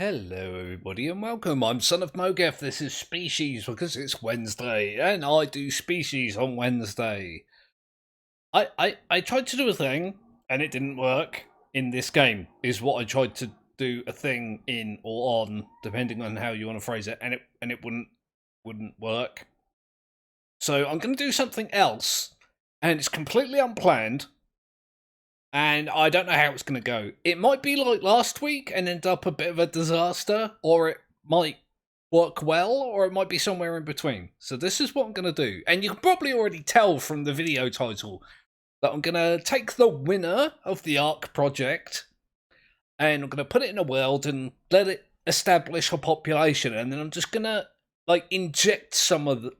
Hello everybody and welcome, I'm Son of Mowgef, this is Species because it's Wednesday and I do Species on Wednesday. I tried to do a thing and it didn't work in this game, is what I tried to do a thing in or on, depending on how you want to phrase it, and it wouldn't work. So I'm going to do something else and it's completely unplanned. And I don't know how it's going to go. It might be like last week and end up a bit of a disaster, or it might work well, or it might be somewhere in between. So this is what I'm going to do. And you can probably already tell from the video title that I'm going to take the winner of the Ark project and I'm going to put it in a world and let it establish a population. And then I'm just going to like inject some of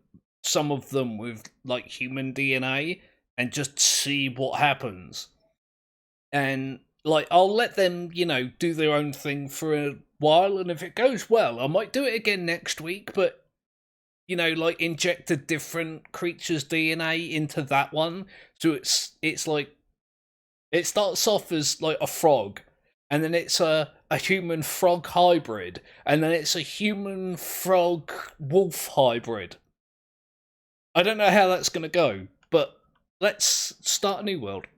them with like human DNA and just see what happens. And like I'll let them, do their own thing for a while, and if it goes well, I might do it again next week, but like inject a different creature's DNA into that one. So it's like it starts off as like a frog, and then it's a human frog hybrid, and then it's a human frog wolf hybrid. I don't know how that's gonna go, but let's start a new world.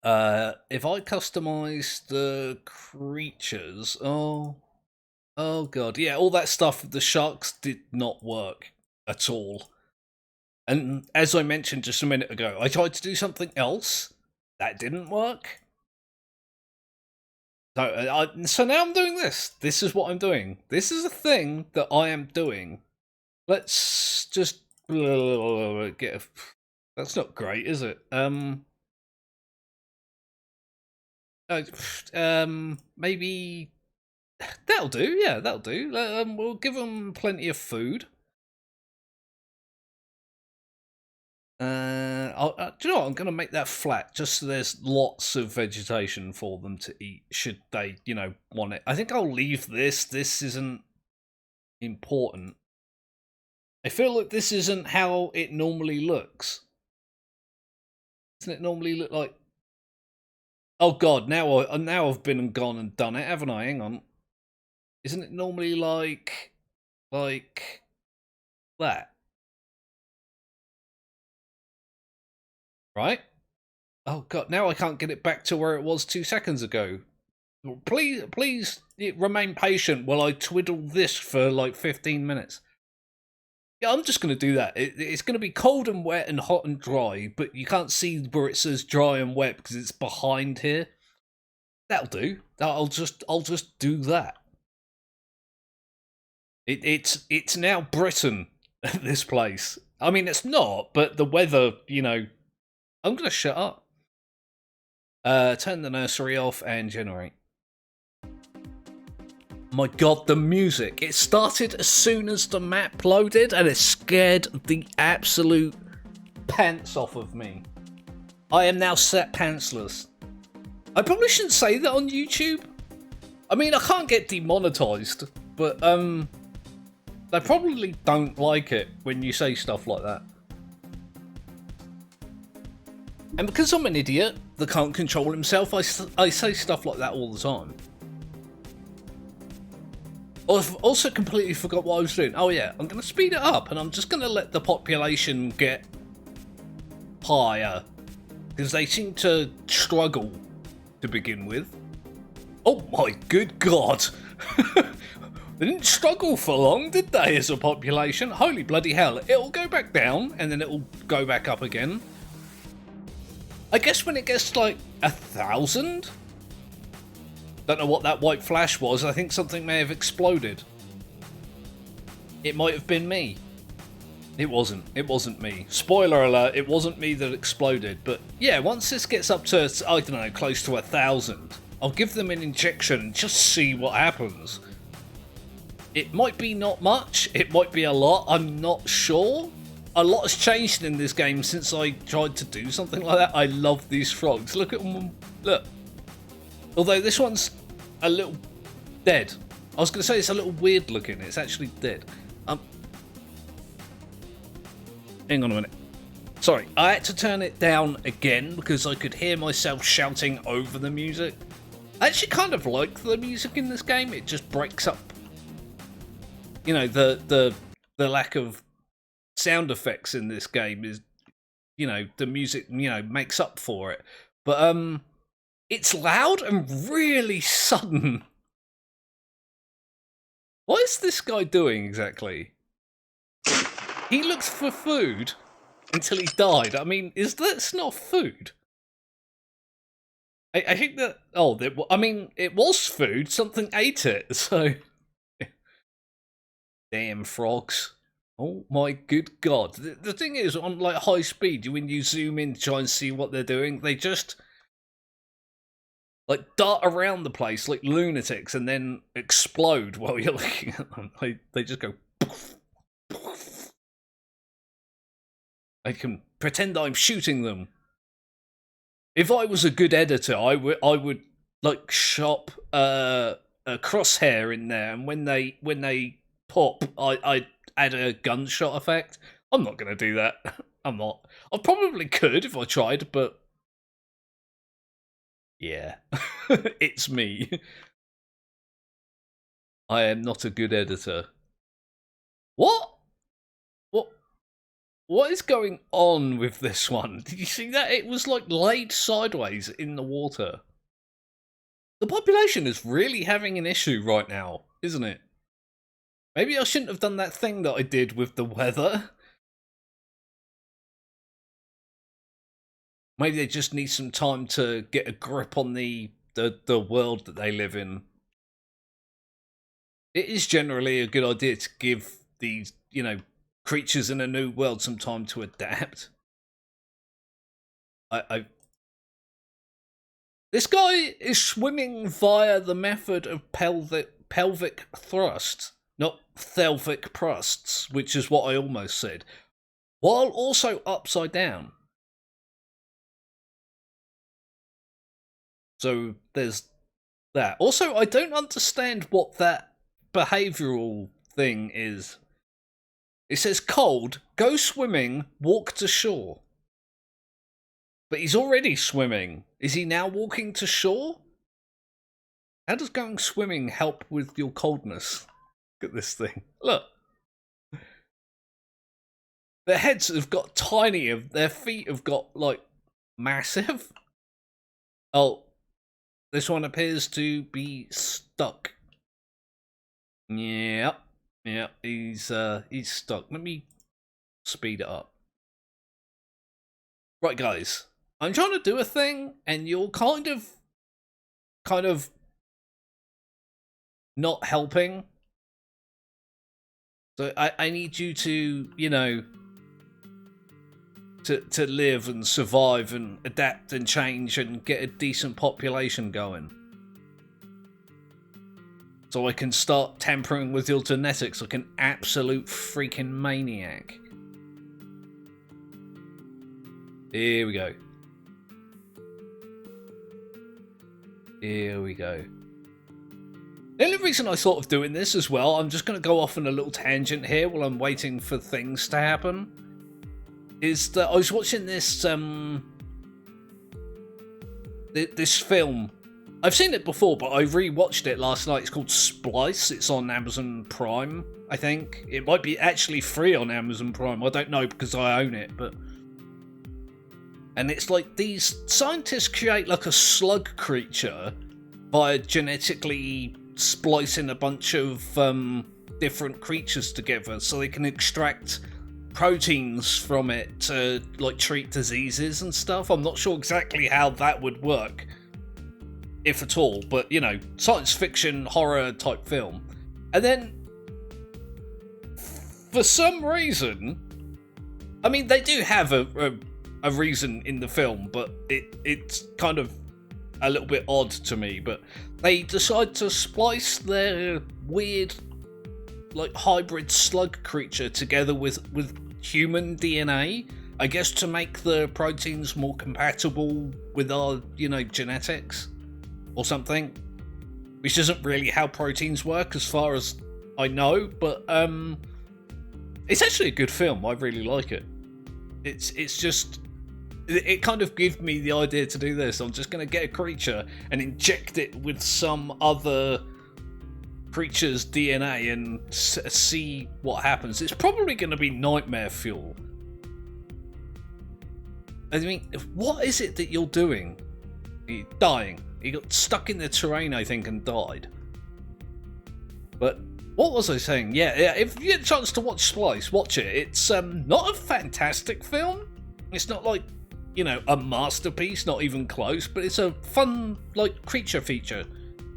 If I customize the creatures, oh god, yeah, all that stuff with the sharks did not work at all. And as I mentioned just a minute ago, I tried to do something else that didn't work. So now I'm doing this. This is what I'm doing. This is a thing that I am doing. Let's just get. That's not great, is it? Maybe that'll do. Yeah, that'll do. We'll give them plenty of food. Do you know what? I'm going to make that flat just so there's lots of vegetation for them to eat should they, want it. I think I'll leave this. This isn't important. I feel like this isn't how it normally looks. Doesn't it normally look like... Oh god, now I've been and gone and done it, haven't I? Hang on. Isn't it normally like that? Right? Oh god, now I can't get it back to where it was 2 seconds ago. Please remain patient while I twiddle this for like 15 minutes. Yeah, I'm just going to do that. It's going to be cold and wet and hot and dry, but you can't see where it says dry and wet because it's behind here. That'll do. I'll just do that. It's now Britain, this place. I mean, it's not, but the weather, I'm going to shut up. Turn the nursery off and generate. My god, the music. It started as soon as the map loaded and it scared the absolute pants off of me. I am now set pantsless. I probably shouldn't say that on YouTube. I mean, I can't get demonetized, but they probably don't like it when you say stuff like that. And because I'm an idiot that can't control himself, I say stuff like that all the time. I've also completely forgot what I was doing. Oh yeah, I'm going to speed it up and I'm just going to let the population get higher. Because they seem to struggle to begin with. Oh my good god. They didn't struggle for long, did they, as a population? Holy bloody hell. It'll go back down and then it'll go back up again. I guess when it gets to like 1,000... Don't know what that white flash was. I think something may have exploded. It might have been me. It wasn't. It wasn't me. Spoiler alert, it wasn't me that exploded. But yeah, once this gets up to, I don't know, close to 1,000, I'll give them an injection and just see what happens. It might be not much. It might be a lot. I'm not sure. A lot has changed in this game since I tried to do something like that. I love these frogs. Look at them. Look. Although this one's a little dead. I was going to say it's a little weird looking. It's actually dead. Hang on a minute. Sorry, I had to turn it down again because I could hear myself shouting over the music. I actually kind of like the music in this game. It just breaks up, you know, the lack of sound effects in this game is, you know, the music, you know, makes up for it. But it's loud and really sudden. What is this guy doing exactly? He looked for food until he died. I mean, that's not food? I think that... Oh, I mean, it was food. Something ate it, so... Damn frogs. Oh my good god. The thing is, on like high speed, when you zoom in to try and see what they're doing, they just... like dart around the place like lunatics and then explode while you're looking at them. They just go... poof, poof. I can pretend I'm shooting them. If I was a good editor, I would like shop a crosshair in there, and when they pop, I add a gunshot effect. I'm not gonna do that. I'm not. I probably could if I tried, but yeah, it's me. I am not a good editor. What? What is going on with this one? Did you see that? It was like laid sideways in the water. The population is really having an issue right now, isn't it? Maybe I shouldn't have done that thing that I did with the weather. Maybe they just need some time to get a grip on the world that they live in. It is generally a good idea to give these, you know, creatures in a new world some time to adapt. This guy is swimming via the method of pelvic thrust, not thelvic thrusts, which is what I almost said, while also upside down. So there's that. Also, I don't understand what that behavioural thing is. It says cold, go swimming, walk to shore. But he's already swimming. Is he now walking to shore? How does going swimming help with your coldness? Look at this thing. Look. Their heads have got tiny, their feet have got, like, massive. Oh, this one appears to be stuck. Yep. Yeah, he's stuck. Let me speed it up. Right, guys. I'm trying to do a thing, and you're kind of not helping. So I need you to, you know, to live and survive and adapt and change and get a decent population going. So I can start tampering with your genetics like an absolute freaking maniac. Here we go. Here we go. The only reason I thought of doing this as well, I'm just going to go off on a little tangent here while I'm waiting for things to happen, is that I was watching this this film. I've seen it before, but I rewatched it last night. It's called Splice. It's on Amazon Prime, I think. It might be actually free on Amazon Prime. I don't know because I own it, but... And it's like these scientists create like a slug creature by genetically splicing a bunch of different creatures together so they can extract proteins from it to like treat diseases and stuff. I'm not sure exactly how that would work, if at all, but you know, science fiction horror type film. And then for some reason, I mean, they do have a reason in the film, but it's kind of a little bit odd to me, but they decide to splice their weird like hybrid slug creature together with human DNA, I guess, to make the proteins more compatible with our, you know, genetics or something, which isn't really how proteins work as far as I know, but it's actually a good film. I really like it. It's just it kind of gives me the idea to do this. I'm just going to get a creature and inject it with some other creature's DNA and see what happens. It's probably going to be nightmare fuel. I mean, what is it that you're doing? You're dying. He got stuck in the terrain, I think, and died. But what was I saying? Yeah, if you get a chance to watch Splice, watch it. It's not a fantastic film. It's not like, you know, a masterpiece, not even close, but it's a fun, like, creature feature.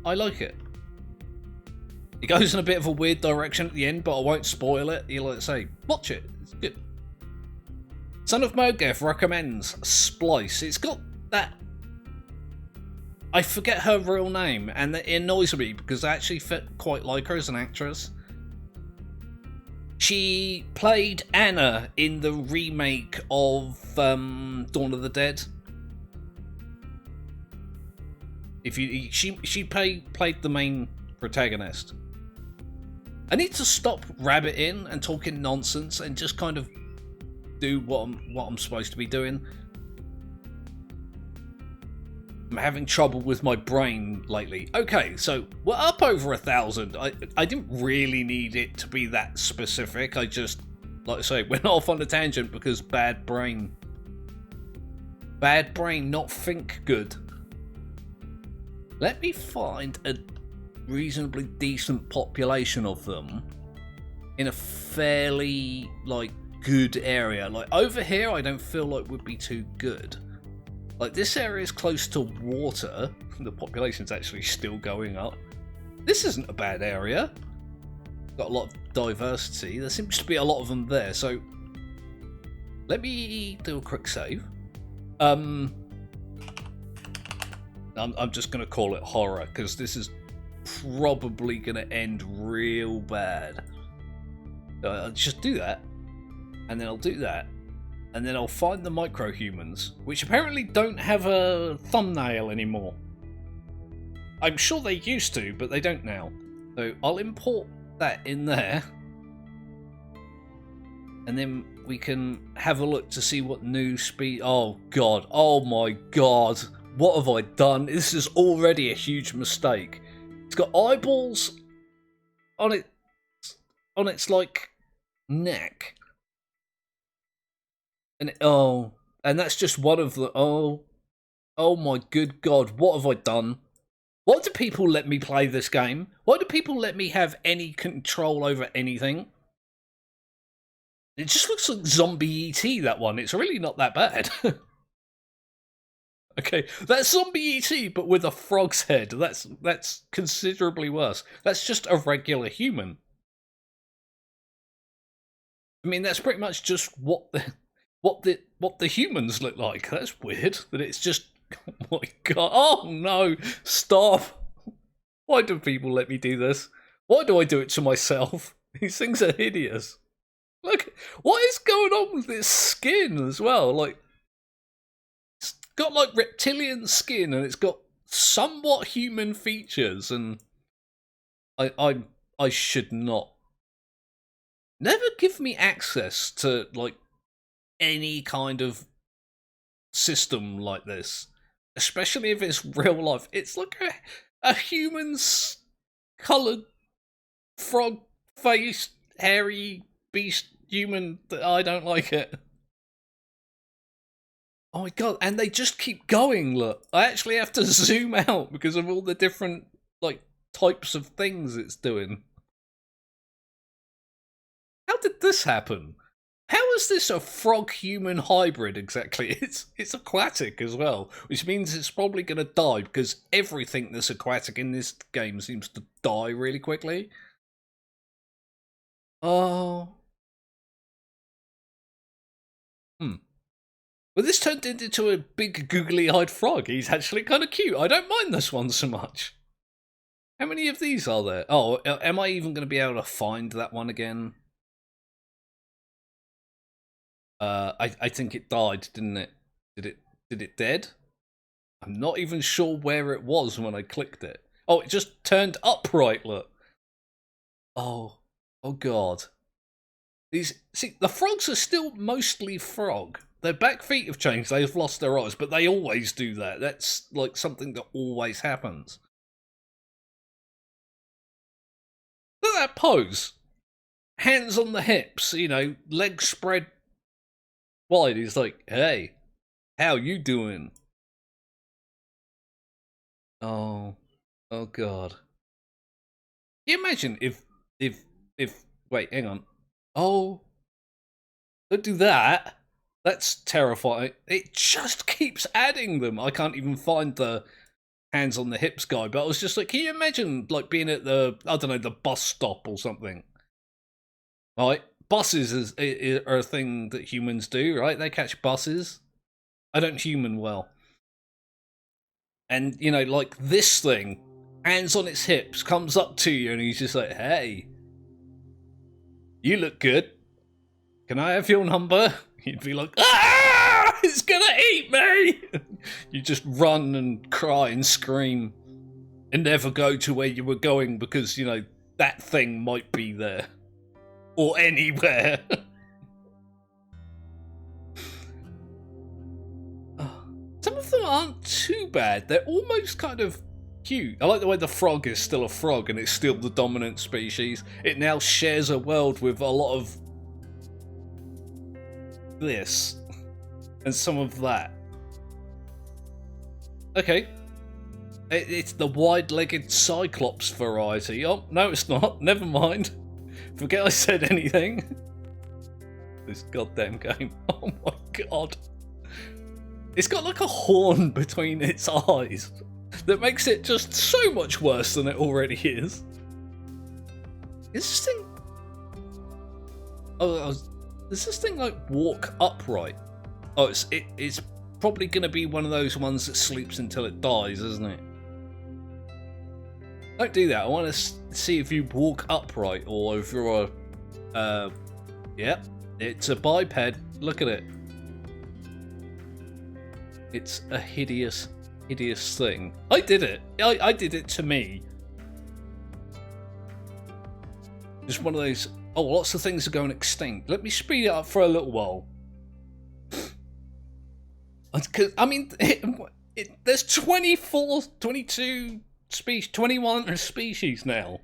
I like it. It goes in a bit of a weird direction at the end, but I won't spoil it. You like say, watch it. It's good. Son of Mowgef recommends Splice. It's got that... I forget her real name, and it annoys me because I actually quite like her as an actress. She played Anna in the remake of Dawn of the Dead. She played the main protagonist. I need to stop rabbiting and talking nonsense and just kind of do what I'm supposed to be doing. I'm having trouble with my brain lately. Okay, so we're up over 1,000. I didn't really need it to be that specific. I just, like I say, went off on a tangent because bad brain. Bad brain, not think good. Let me find a reasonably decent population of them in a fairly, like, good area. Like, over here, I don't feel like would be too good. Like, this area is close to water. The population's actually still going up. This isn't a bad area. Got a lot of diversity. There seems to be a lot of them there, so let me do a quick save. I'm just going to call it horror, because this is probably going to end real bad. I'll just do that, and then I'll do that, and then I'll find the micro-humans, which apparently don't have a thumbnail anymore. I'm sure they used to, but they don't now. So I'll import that in there, and then we can have a look to see what new speed... Oh god, oh my god, what have I done? This is already a huge mistake. It's got eyeballs on its like neck. And and that's just one of the... Oh my good god, what have I done? Why do people let me play this game? Why do people let me have any control over anything? It just looks like Zombie E.T., that one. It's really not that bad. Okay, that's Zombie E.T., but with a frog's head. That's considerably worse. That's just a regular human. I mean, that's pretty much just what the humans look like. That's weird. That it's just... Oh my god. Oh no! Stop! Why do people let me do this? Why do I do it to myself? These things are hideous. Look, what is going on with this skin as well? Like, it's got like reptilian skin and it's got somewhat human features, and I should not. Never give me access to like any kind of system like this, especially if it's real life. It's like a human's coloured frog faced hairy beast human. I don't like it. Oh my god, and they just keep going. Look, I actually have to zoom out because of all the different like types of things it's doing. How did this happen? How is this a frog-human hybrid exactly? It's aquatic as well, which means it's probably going to die because everything that's aquatic in this game seems to die really quickly. Oh. Well, this turned into a big googly-eyed frog. He's actually kind of cute. I don't mind this one so much. How many of these are there? Oh, am I even going to be able to find that one again? I think it died, didn't it? Did it dead? I'm not even sure where it was when I clicked it. Oh, it just turned upright, look. Oh god. See, the frogs are still mostly frog. their back feet have changed. They've lost their eyes, but they always do that. That's like something that always happens. Look at that pose. Hands on the hips, you know, legs spread wide. He's like, hey, how you doing? Oh God. Can you imagine if, wait, hang on. Oh, don't do that. That's terrifying. It just keeps adding them. I can't even find the hands on the hips guy, but I was just like, can you imagine like being at the, I don't know, the bus stop or something? Right? Buses are a thing that humans do, right? They catch buses. I don't human well. And, you know, like this thing, hands on its hips, comes up to you and he's just like, hey, you look good. Can I have your number? You'd be like, ah, it's gonna eat me. You just run and cry and scream and never go to where you were going because, you know, that thing might be there. Or anywhere. Some of them aren't too bad. They're almost kind of cute. I like the way the frog is still a frog and it's still the dominant species. It now shares a world with a lot of this and some of that. Okay. It's the wide-legged Cyclops variety. Oh, no it's not. Never mind. Forget I said anything. This goddamn game. Oh my god. It's got like a horn between its eyes that makes it just so much worse than it already is. Is this thing... Oh, does this thing like walk upright? Oh, it's probably going to be one of those ones that sleeps until it dies, isn't it? Don't do that. I want to see if you walk upright or if you're a... Yep, it's a biped. Look at it. It's a hideous, hideous thing. I did it. I did it to me. Just one of those... Oh, lots of things are going extinct. Let me speed it up for a little while. I mean, there's 24, 22... species, 21 species now.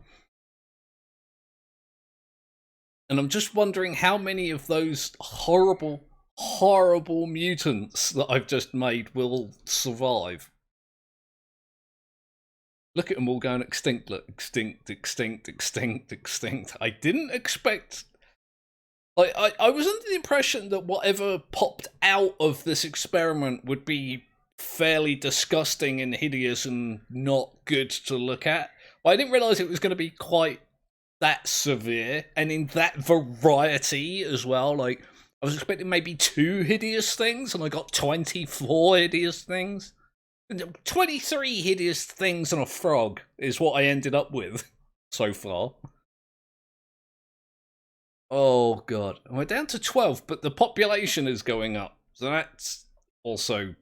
And I'm just wondering how many of those horrible, horrible mutants that I've just made will survive. Look at them all going extinct. Look, extinct, extinct, extinct, extinct. I didn't expect... I was under the impression that whatever popped out of this experiment would be fairly disgusting and hideous and not good to look at. But I didn't realise it was going to be quite that severe and in that variety as well. Like, I was expecting maybe 2 hideous things and I got 24 hideous things. 23 hideous things and a frog is what I ended up with so far. Oh god. We're down to 12, but the population is going up. So that's also...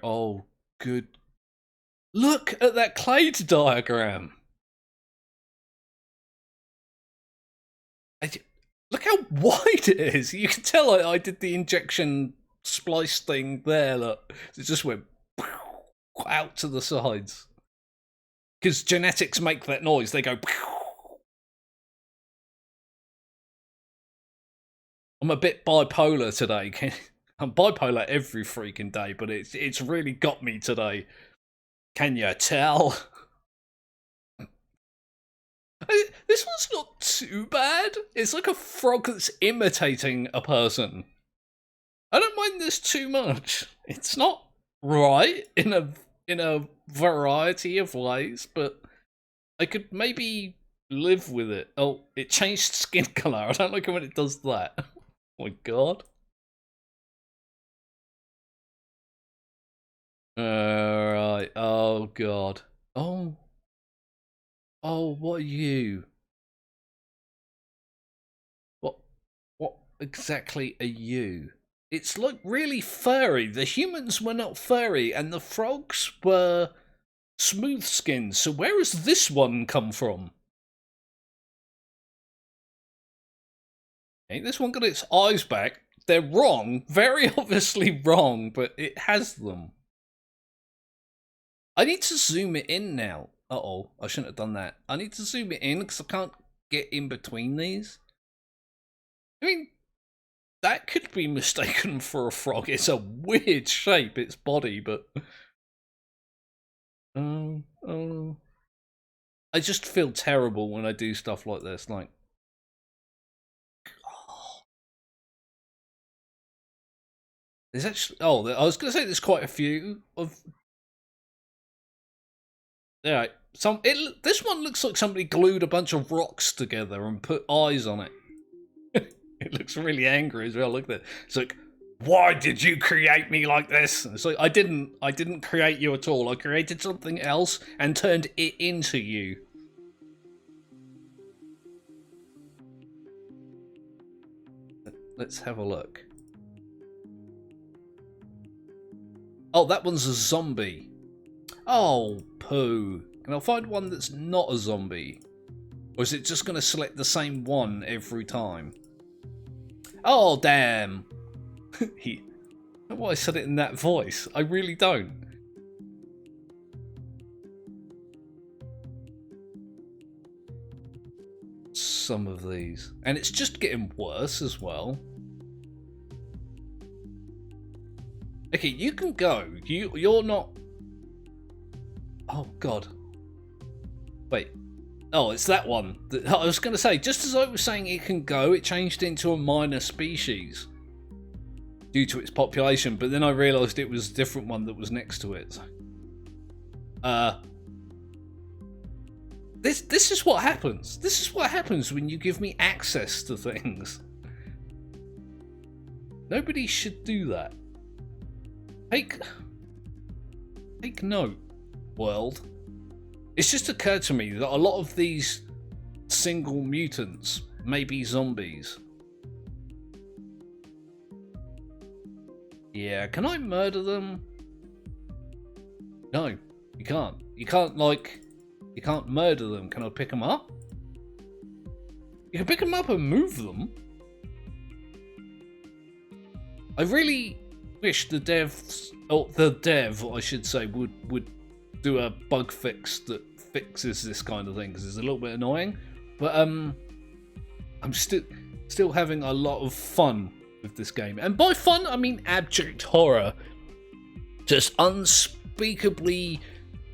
Oh, good. Look at that clade diagram. Look how wide it is. You can tell I did the injection splice thing there. Look, it just went out to the sides. Because genetics make that noise. They go... I'm a bit bipolar today. I'm bipolar every freaking day, but it's really got me today. Can you tell? This one's not too bad. It's like a frog that's imitating a person. I don't mind this too much. It's not right in a variety of ways, but I could maybe live with it. Oh, it changed skin color. I don't like it when it does that. Oh my god. Alright. Oh god. Oh. Oh, what are you? What exactly are you? It's like really furry. The humans were not furry and the frogs were smooth skinned. So where has this one come from? Okay, this one got its eyes back. they're wrong, very obviously wrong, but it has them. I need to zoom it in now. Uh-oh, I shouldn't have done that. I need to zoom it in because I can't get in between these. I mean, that could be mistaken for a frog. It's a weird shape, its body, but... I just feel terrible when I do stuff like this, like... Oh. There's actually... Oh, I was going to say there's quite a few of... Yeah, this one looks like somebody glued a bunch of rocks together and put eyes on it. It looks really angry as well. Look at that. It's like, why did you create me like this? And it's like, I didn't create you at all. I created something else and turned it into you. Let's have a look. Oh, that one's a zombie. Oh, poo. Can I find one that's not a zombie? Or is it just going to select the same one every time? Oh, damn. I don't know why I said it in that voice. I really don't. Some of these. And it's just getting worse as well. Okay, you can go. You're not... Oh, God. Wait. Oh, it's that one. I was going to say, just as I was saying it can go, it changed into a minor species due to its population, but then I realised it was a different one that was next to it. This is what happens. This is what happens when you give me access to things. Nobody should do that. Take note, world. It's just occurred to me that a lot of these single mutants may be zombies. Yeah, can I murder them? No, you can't. You can't murder them. Can I pick them up? You can pick them up and move them. I really wish the devs, or the dev, I should say, would do a bug fix that fixes this kind of thing, because it's a little bit annoying. But I'm still having a lot of fun with this game, and by fun I mean abject horror. Just unspeakably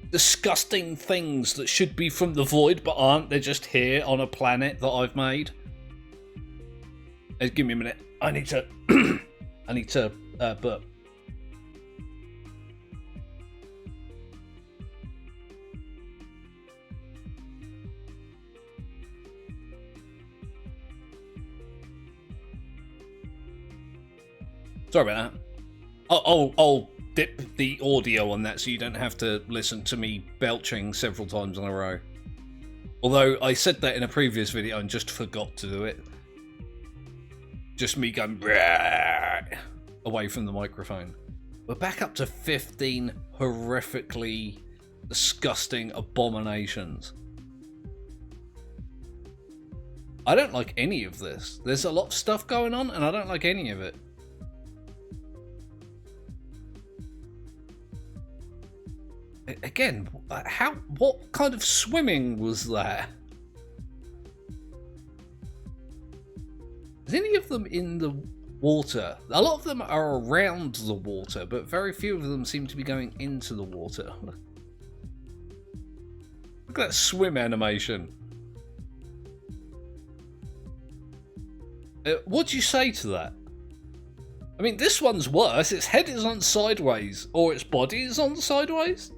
disgusting things that should be from the void but aren't. They're just here on a planet that I've made. Give me a minute. I need to burp. Sorry about that. I'll dip the audio on that so you don't have to listen to me belching several times in a row. Although I said that in a previous video and just forgot to do it. Just me going away from the microphone. We're back up to 15 horrifically disgusting abominations. I don't like any of this. There's a lot of stuff going on and I don't like any of it. Again, what kind of swimming was that? Is any of them in the water? A lot of them are around the water, but very few of them seem to be going into the water. Look at that swim animation. What do you say to that? I mean, this one's worse. Its head is on sideways, or its body is on sideways.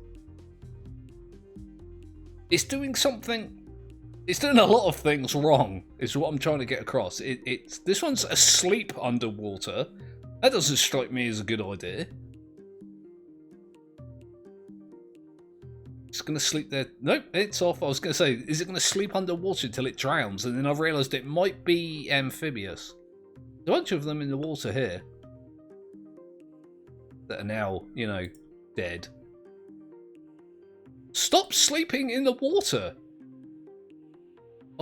It's doing something. It's doing a lot of things wrong, is what I'm trying to get across. This one's asleep underwater. That doesn't strike me as a good idea. It's going to sleep there. Nope, it's off. I was going to say, is it going to sleep underwater until it drowns? And then I've realised it might be amphibious. There's a bunch of them in the water here that are now, you know, dead. Stop sleeping in the water!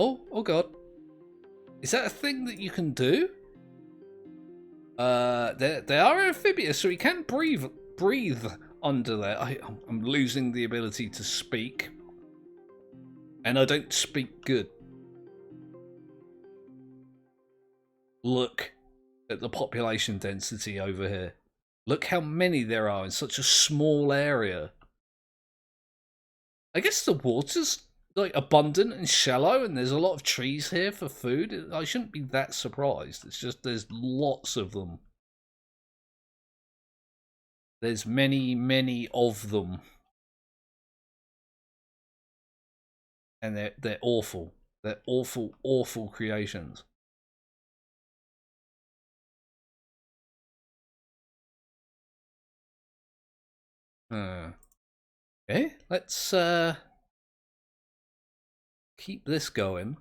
Oh God. Is that a thing that you can do? They are amphibious, so he can breathe under there. I'm losing the ability to speak, and I don't speak good. Look at the population density over here. Look how many there are in such a small area. I guess the water's like abundant and shallow, and there's a lot of trees here for food. I shouldn't be that surprised. It's just there's lots of them. There's many of them, and they're awful. They're awful creations. Okay, let's keep this going.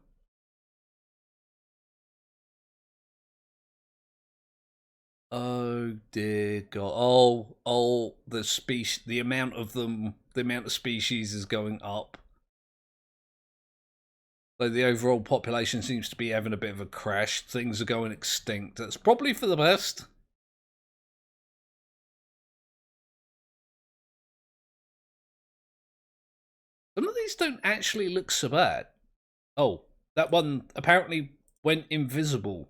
Oh dear God! Oh, the amount of them, the amount of species is going up. So the overall population seems to be having a bit of a crash. Things are going extinct. That's probably for the best. Some of these don't actually look so bad. Oh, that one apparently went invisible.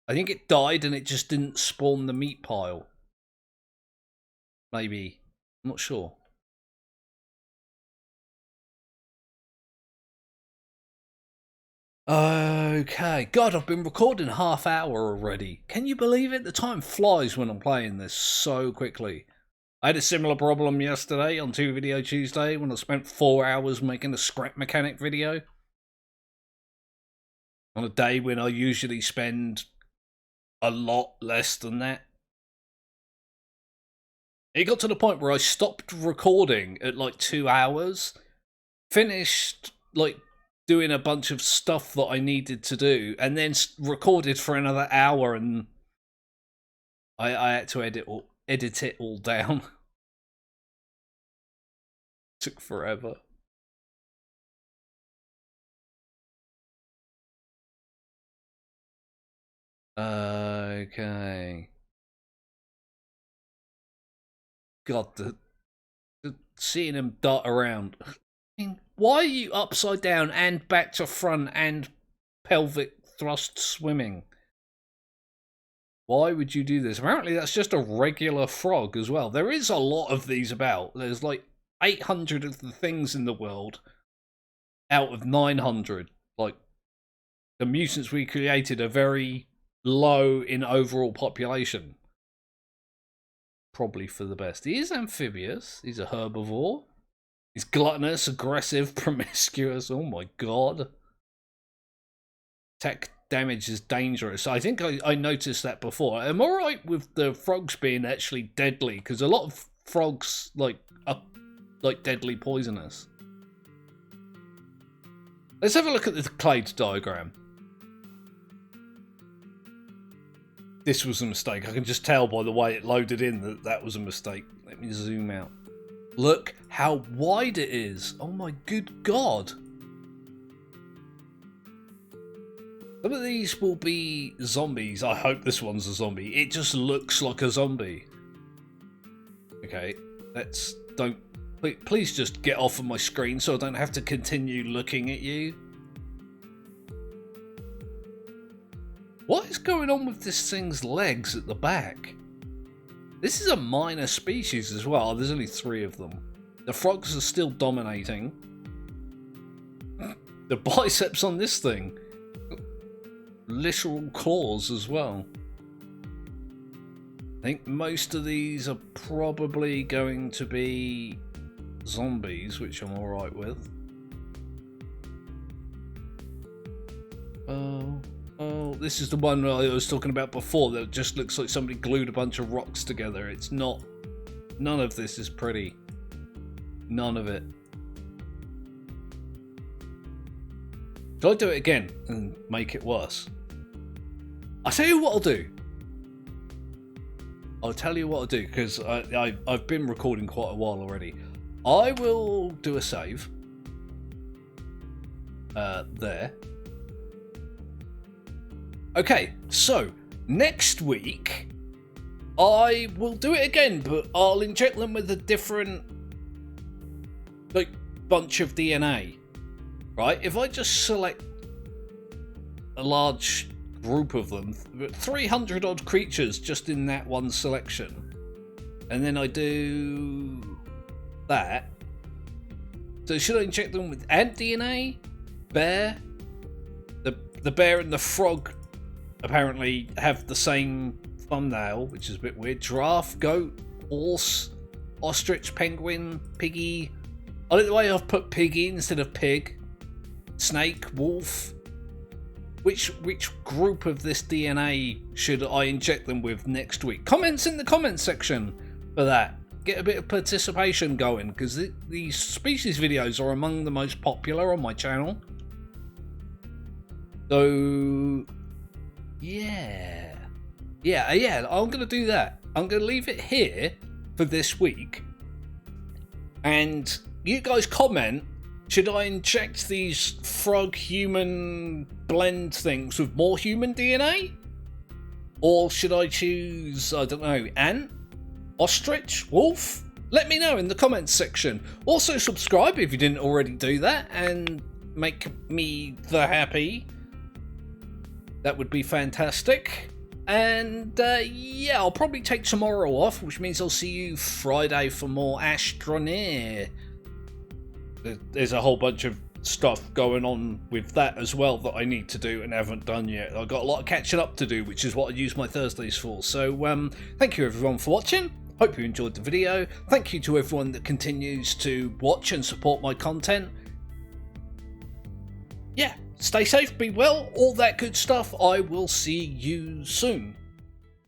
I think it died and it just didn't spawn the meat pile. Maybe. I'm not sure. Okay. God, I've been recording half hour already. Can you believe it? The time flies when I'm playing this so quickly. I had a similar problem yesterday on 2 Video Tuesday when I spent 4 hours making a scrap mechanic video. On a day when I usually spend a lot less than that. It got to the point where I stopped recording at like 2 hours, finished like doing a bunch of stuff that I needed to do, and then recorded for another hour, and I had to edit it all down. Took forever. Okay. God, seeing him dart around. I mean, why are you upside down and back to front and pelvic thrust swimming? Why would you do this? Apparently that's just a regular frog as well. There is a lot of these about. There's like 800 of the things in the world out of 900. Like, the mutants we created are very low in overall population. Probably for the best. He is amphibious. He's a herbivore. He's gluttonous, aggressive, promiscuous. Oh my god. Tech damage is dangerous. I think I noticed that before. I'm alright with the frogs being actually deadly, because a lot of frogs are like deadly poisonous. Let's have a look at the clade diagram. This was a mistake. I can just tell by the way it loaded in that that was a mistake. Let me zoom out. Look how wide it is. Oh my good god. Some of these will be zombies. I hope this one's a zombie. It just looks like a zombie. Okay, please just get off of my screen so I don't have to continue looking at you. What is going on with this thing's legs at the back? This is a minor species as well. There's only 3 of them. The frogs are still dominating. The biceps on this thing. Literal claws as well. I think most of these are probably going to be zombies, which I'm alright with. Oh, this is the one I was talking about before that just looks like somebody glued a bunch of rocks together. It's not. None of this is pretty. None of it. Should I do it again and make it worse? I'll tell you what I'll do. I'll tell you what I'll do, because I've been recording quite a while already. I will do a save. There. Okay, so next week, I will do it again, but I'll inject them with a different, like, bunch of DNA. Right? If I just select a large group of them, 300 odd creatures just in that one selection, and then I do that. So should I inject them with ant DNA? Bear? The bear and the frog apparently have the same thumbnail, which is a bit weird. Giraffe, goat, horse, ostrich, penguin, piggy. I like the way I've put piggy instead of pig. Snake, wolf. Which group of this DNA should I inject them with next week? Comments in the comments section for that. Get a bit of participation going, because these species videos are among the most popular on my channel. So, yeah, I'm going to do that. I'm going to leave it here for this week. And you guys comment, should I inject these frog-human blend things with more human DNA? Or should I choose, I don't know, ant? Ostrich? Wolf? Let me know in the comments section. Also subscribe if you didn't already do that, and make me the happy. That would be fantastic. And yeah, I'll probably take tomorrow off, which means I'll see you Friday for more Astroneer. There's a whole bunch of stuff going on with that as well that I need to do and haven't done yet. I've got a lot of catching up to do, which is what I use my Thursdays for. So thank you everyone for watching. Hope you enjoyed the video. Thank you to everyone that continues to watch and support my content. Yeah, stay safe, be well, all that good stuff. I will see you soon.